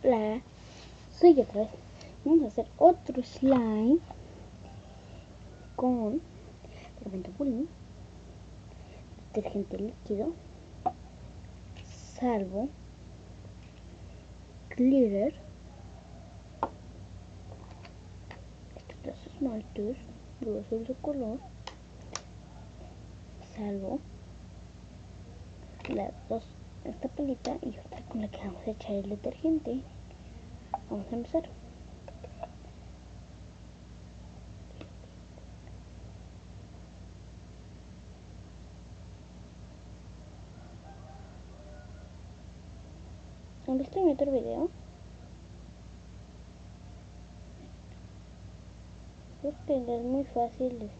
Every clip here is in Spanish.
Hola, soy otra vez. Vamos a hacer otro slime con pegamento pulín, detergente líquido, salvo, glitter, estos esmaltes, glossos de color, salvo, las dos, esta palita y otra con la que vamos a echar el detergente. Vamos a empezar. ¿Han visto mi otro video? Porque es muy fácil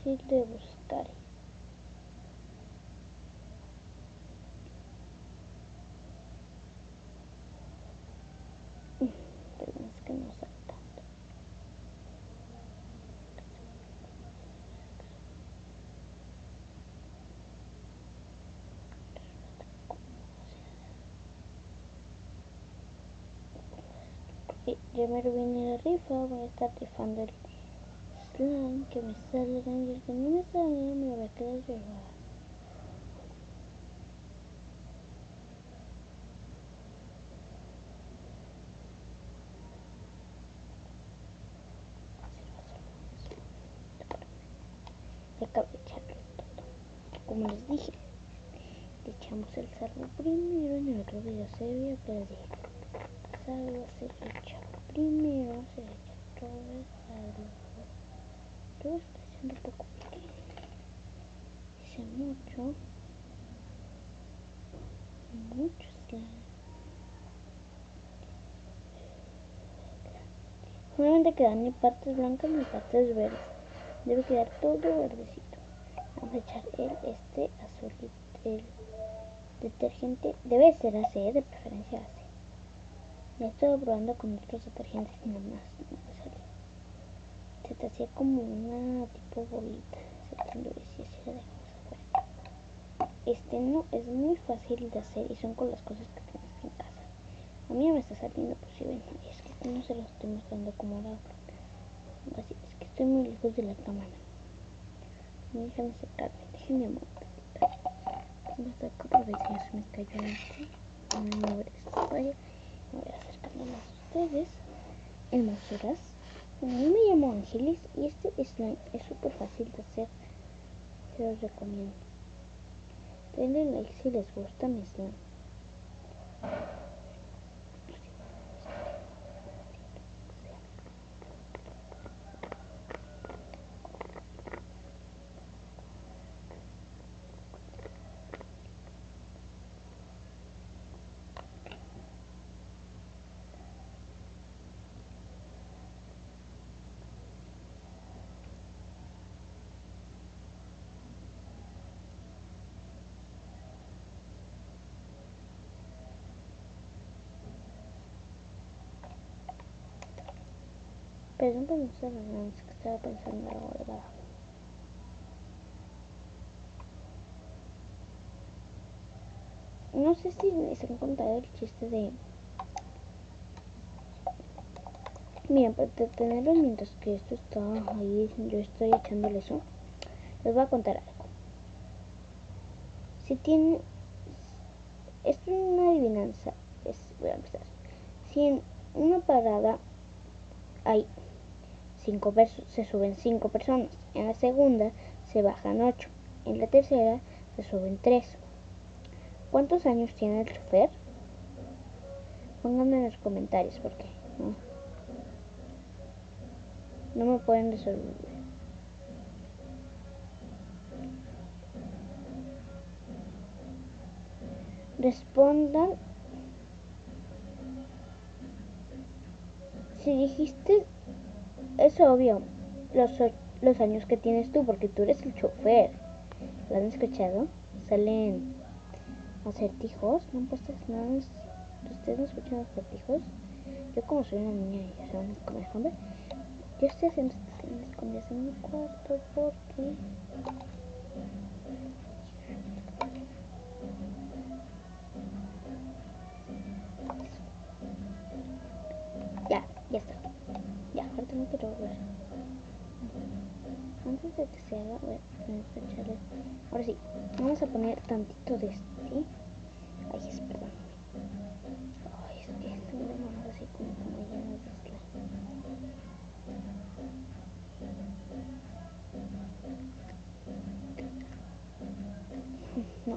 de buscar. Pero es que no sale tanto. Ya me viene la rifa, voy a estar rifando el slime que me salga y el que no me salga me lo voy a quedar llevar. Y acabo de echarlo todo. Como les dije, le echamos el salvo primero. En el otro video se vio que les dije salvo se le echa primero, se le echa todo el salvo. Todo está haciendo poco porque hice mucho slime. Obviamente quedan ni partes blancas ni partes verdes. Debe quedar todo verdecito. Vamos a echar el azul, el detergente. Debe ser AC, de preferencia AC. Ya estoy probando con otros detergentes y nada más no me salió. Se te hacía como una tipo bolita. Se te endurecía si la dejamos afuera. Este no es muy fácil de hacer y son con las cosas que tienes en casa. A mí me está saliendo, pues si ven, es que no se los estoy mostrando como lo hago. Así es que estoy muy lejos de la cámara. Déjenme acercarme, déjenme amor. Me acerco porque ya se me cayó esto. Me voy a ver esta pantalla. Me voy acercando más a ustedes. Hermosuras. A mí me llamo Ángeles y este slime es súper fácil de hacer. Se los recomiendo. Denle like si les gusta mi slime. Perdón por no ser es que estaba pensando algo de abajo. No sé si les han contado el chiste de... Miren, para detenerlos mientras que esto está ahí, yo estoy echándole eso. Les voy a contar algo. Si tienen... Esto es una adivinanza. Voy a empezar. Si en una parada hay se suben 5 personas. En la segunda se bajan 8. En la tercera se suben 3. ¿Cuántos años tiene el chofer? Pónganme en los comentarios porque no me pueden resolver. Respondan. Si dijiste, es obvio los años que tienes tú porque tú eres el chofer. ¿Lo han escuchado? Salen acertijos. ¿No han puesto nada? ¿Ustedes no escuchan acertijos? Yo como soy una niña y ya saben cómo dejan ver. Yo estoy haciendo escondidas en mi cuarto porque Ya está. Ya, ahora tengo que revolver. Antes de que se haga, voy a echarle. Ahora sí, vamos a poner tantito de este. Ay, perdón. Ay, es que tengo las manos así como llenas de slime. No.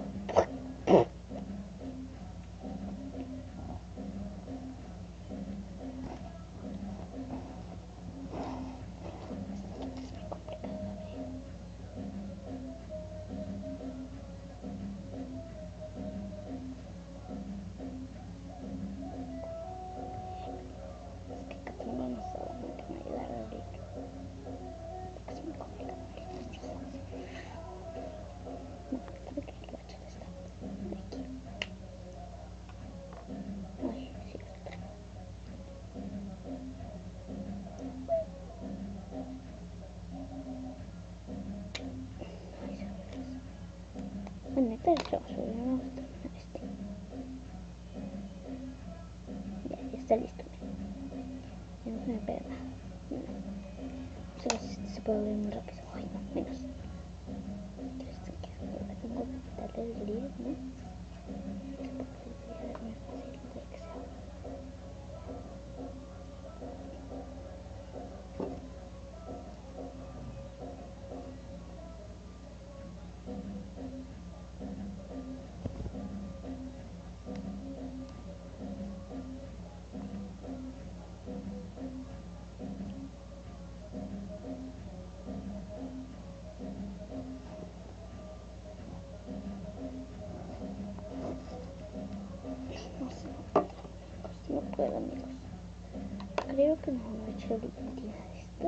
Bueno, esta es vamos a terminar este. Ya está listo. Ya no se me pega nada. No sé si se puede abrir muy rápido. Ay, no, menos. Tengo que quitarle el gris, ¿no? Porque el gris es muy fácil de que se abra. No puedo, amigos. Creo que no me he hecho brillantina de esta.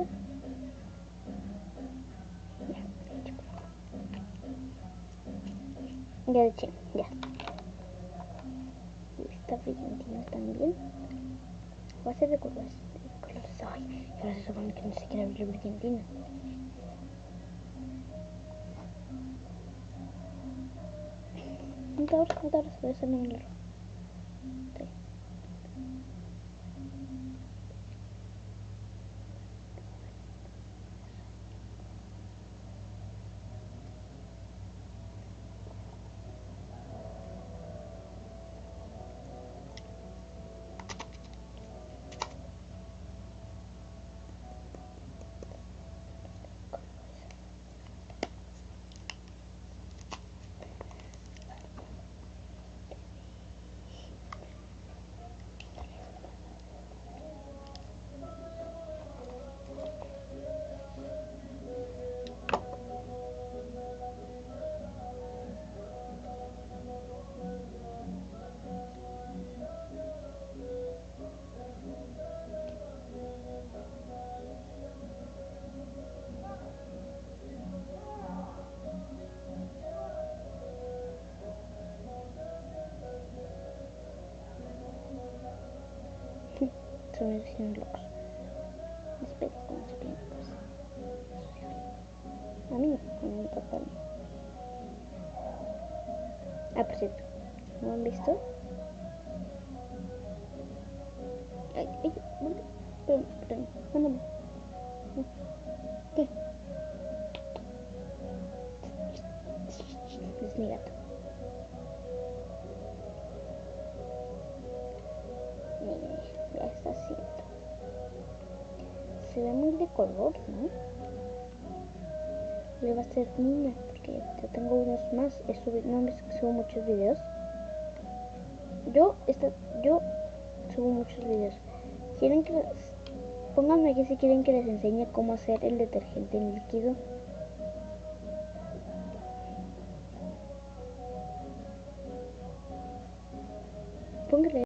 Ya le eché, ya. Y esta brillantina también. Va a ser de colores. Ay, ahora se supone que no se quiere abrir brillantina. No te abres, voy a hacer un error. Son mis vecinos locos. Espera, ¿cómo se pide? Pues. A mí no me importa a mí. Ah, por cierto, ¿no han visto? Ay, perdón, mándame. ¿Qué? Es mi gato. Ya está haciendo. Se ve muy de color, ¿no? Le va a ser niña, porque yo tengo unos más. No me subo muchos videos. Yo subo muchos videos. ¿Quieren que pónganme aquí si quieren que les enseñe cómo hacer el detergente en líquido? Pónganle